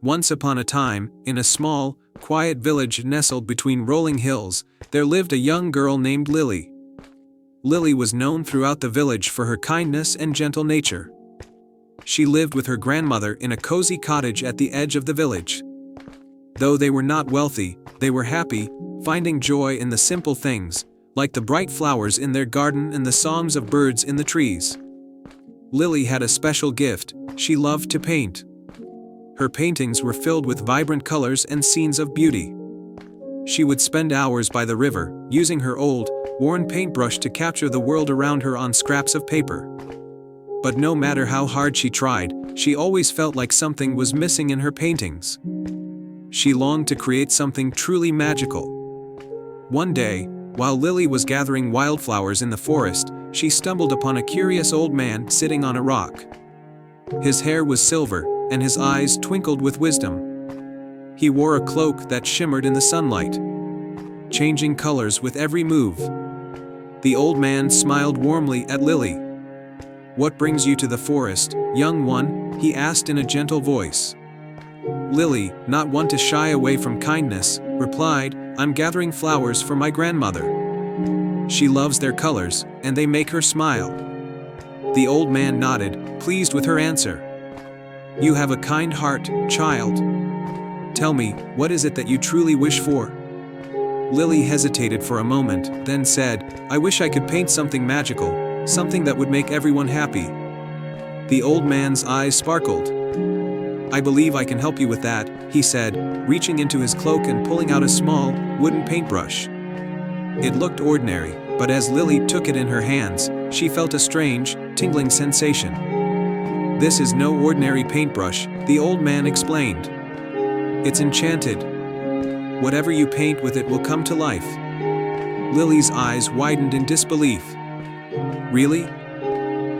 Once upon a time, in a small, quiet village nestled between rolling hills, there lived a young girl named Lily. Lily was known throughout the village for her kindness and gentle nature. She lived with her grandmother in a cozy cottage at the edge of the village. Though they were not wealthy, they were happy, finding joy in the simple things, like the bright flowers in their garden and the songs of birds in the trees. Lily had a special gift: she loved to paint. Her paintings were filled with vibrant colors and scenes of beauty. She would spend hours by the river, using her old, worn paintbrush to capture the world around her on scraps of paper. But no matter how hard she tried, she always felt like something was missing in her paintings. She longed to create something truly magical. One day, while Lily was gathering wildflowers in the forest, she stumbled upon a curious old man sitting on a rock. His hair was silver, and his eyes twinkled with wisdom. He wore a cloak that shimmered in the sunlight, changing colors with every move. The old man smiled warmly at Lily. "What brings you to the forest, young one?" he asked in a gentle voice. Lily, not one to shy away from kindness, replied, "I'm gathering flowers for my grandmother. She loves their colors, and they make her smile." The old man nodded, pleased with her answer. "You have a kind heart, child. Tell me, what is it that you truly wish for?" Lily hesitated for a moment, then said, "I wish I could paint something magical, something that would make everyone happy." The old man's eyes sparkled. "I believe I can help you with that," he said, reaching into his cloak and pulling out a small, wooden paintbrush. It looked ordinary, but as Lily took it in her hands, she felt a strange, tingling sensation. "This is no ordinary paintbrush," the old man explained. "It's enchanted. Whatever you paint with it will come to life." Lily's eyes widened in disbelief. "Really?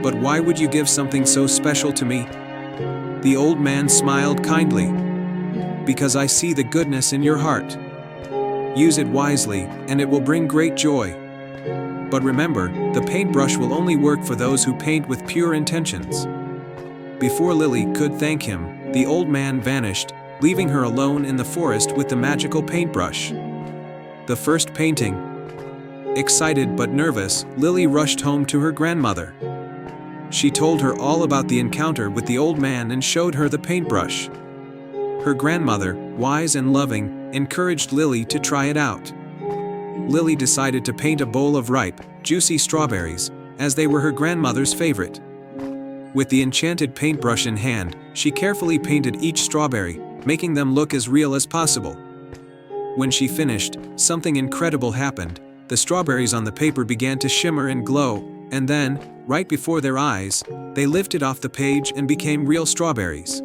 But why would you give something so special to me?" The old man smiled kindly. "Because I see the goodness in your heart. Use it wisely, and it will bring great joy. But remember, the paintbrush will only work for those who paint with pure intentions." Before Lily could thank him, the old man vanished, leaving her alone in the forest with the magical paintbrush. The first painting. Excited but nervous, Lily rushed home to her grandmother. She told her all about the encounter with the old man and showed her the paintbrush. Her grandmother, wise and loving, encouraged Lily to try it out. Lily decided to paint a bowl of ripe, juicy strawberries, as they were her grandmother's favorite. With the enchanted paintbrush in hand, she carefully painted each strawberry, making them look as real as possible. When she finished, something incredible happened. The strawberries on the paper began to shimmer and glow, and then, right before their eyes, they lifted off the page and became real strawberries.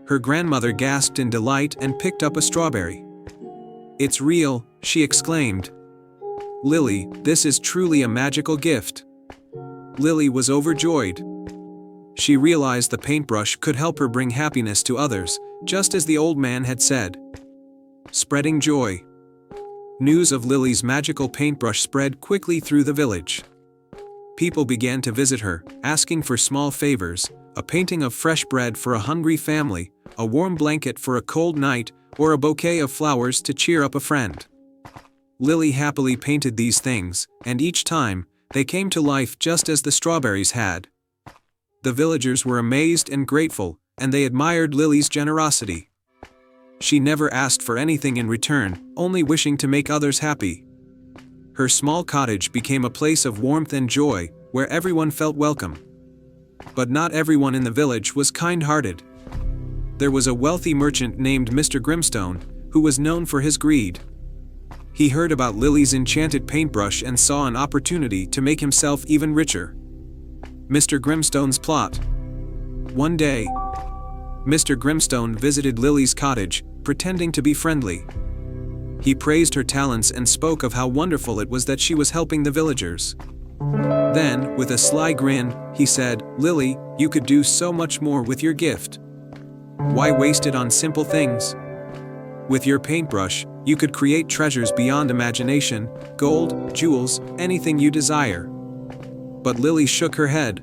Her grandmother gasped in delight and picked up a strawberry. "It's real," she exclaimed. "Lily, this is truly a magical gift." Lily was overjoyed. She realized the paintbrush could help her bring happiness to others, just as the old man had said. Spreading joy. News of Lily's magical paintbrush spread quickly through the village. People began to visit her, asking for small favors: a painting of fresh bread for a hungry family, a warm blanket for a cold night, or a bouquet of flowers to cheer up a friend. Lily happily painted these things, and each time, they came to life just as the strawberries had. The villagers were amazed and grateful, and they admired Lily's generosity. She never asked for anything in return, only wishing to make others happy. Her small cottage became a place of warmth and joy, where everyone felt welcome. But not everyone in the village was kind-hearted. There was a wealthy merchant named Mr. Grimstone, who was known for his greed. He heard about Lily's enchanted paintbrush and saw an opportunity to make himself even richer. Mr. Grimstone's plot. One day, Mr. Grimstone visited Lily's cottage, pretending to be friendly. He praised her talents and spoke of how wonderful it was that she was helping the villagers. Then, with a sly grin, he said, "Lily, you could do so much more with your gift. Why waste it on simple things? With your paintbrush, you could create treasures beyond imagination: gold, jewels, anything you desire." But Lily shook her head.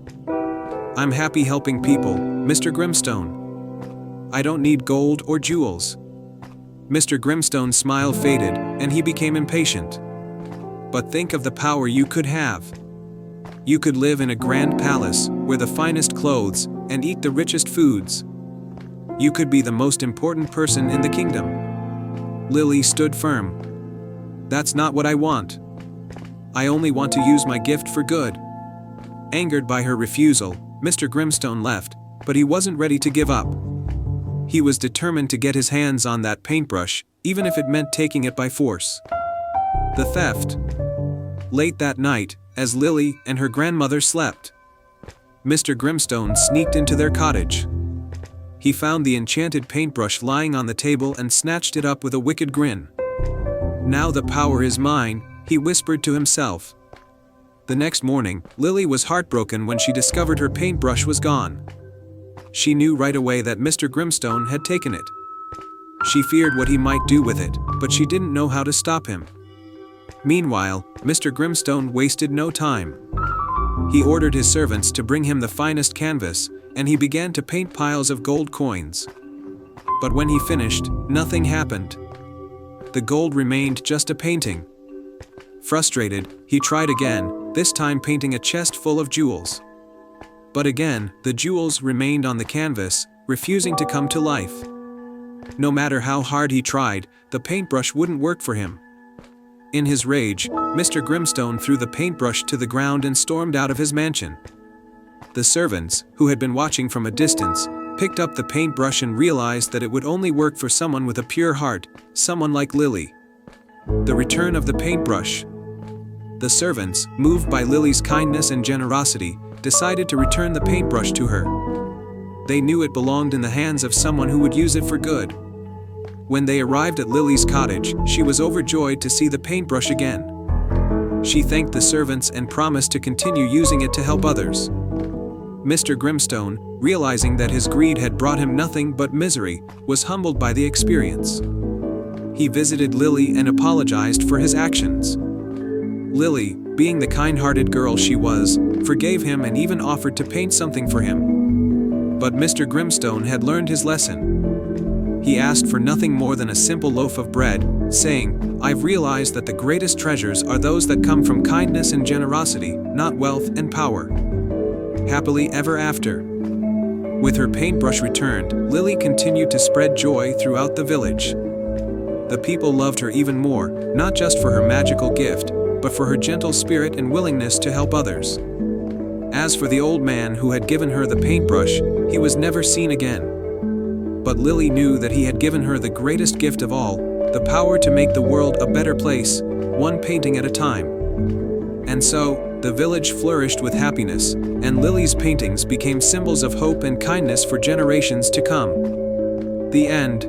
"I'm happy helping people, Mr. Grimstone. I don't need gold or jewels." Mr. Grimstone's smile faded, and he became impatient. "But think of the power you could have. You could live in a grand palace, wear the finest clothes, and eat the richest foods. You could be the most important person in the kingdom." Lily stood firm. "That's not what I want. I only want to use my gift for good." Angered by her refusal, Mr. Grimstone left, but he wasn't ready to give up. He was determined to get his hands on that paintbrush, even if it meant taking it by force. The theft. Late that night, as Lily and her grandmother slept, Mr. Grimstone sneaked into their cottage. He found the enchanted paintbrush lying on the table and snatched it up with a wicked grin. "Now the power is mine," he whispered to himself. The next morning, Lily was heartbroken when she discovered her paintbrush was gone. She knew right away that Mr. Grimstone had taken it. She feared what he might do with it, but she didn't know how to stop him. Meanwhile, Mr. Grimstone wasted no time. He ordered his servants to bring him the finest canvas, and he began to paint piles of gold coins. But when he finished, nothing happened. The gold remained just a painting. Frustrated, he tried again, this time painting a chest full of jewels. But again, the jewels remained on the canvas, refusing to come to life. No matter how hard he tried, the paintbrush wouldn't work for him. In his rage, Mr. Grimstone threw the paintbrush to the ground and stormed out of his mansion. The servants, who had been watching from a distance, picked up the paintbrush and realized that it would only work for someone with a pure heart, someone like Lily. The return of the paintbrush. The servants, moved by Lily's kindness and generosity, decided to return the paintbrush to her. They knew it belonged in the hands of someone who would use it for good. When they arrived at Lily's cottage, she was overjoyed to see the paintbrush again. She thanked the servants and promised to continue using it to help others. Mr. Grimstone, realizing that his greed had brought him nothing but misery, was humbled by the experience. He visited Lily and apologized for his actions. Lily, being the kind-hearted girl she was, forgave him and even offered to paint something for him. But Mr. Grimstone had learned his lesson. He asked for nothing more than a simple loaf of bread, saying, "I've realized that the greatest treasures are those that come from kindness and generosity, not wealth and power." Happily ever after. With her paintbrush returned, Lily continued to spread joy throughout the village. The people loved her even more, not just for her magical gift, but for her gentle spirit and willingness to help others. As for the old man who had given her the paintbrush, he was never seen again. But Lily knew that he had given her the greatest gift of all, the power to make the world a better place, one painting at a time. And so, the village flourished with happiness, and Lily's paintings became symbols of hope and kindness for generations to come. The end.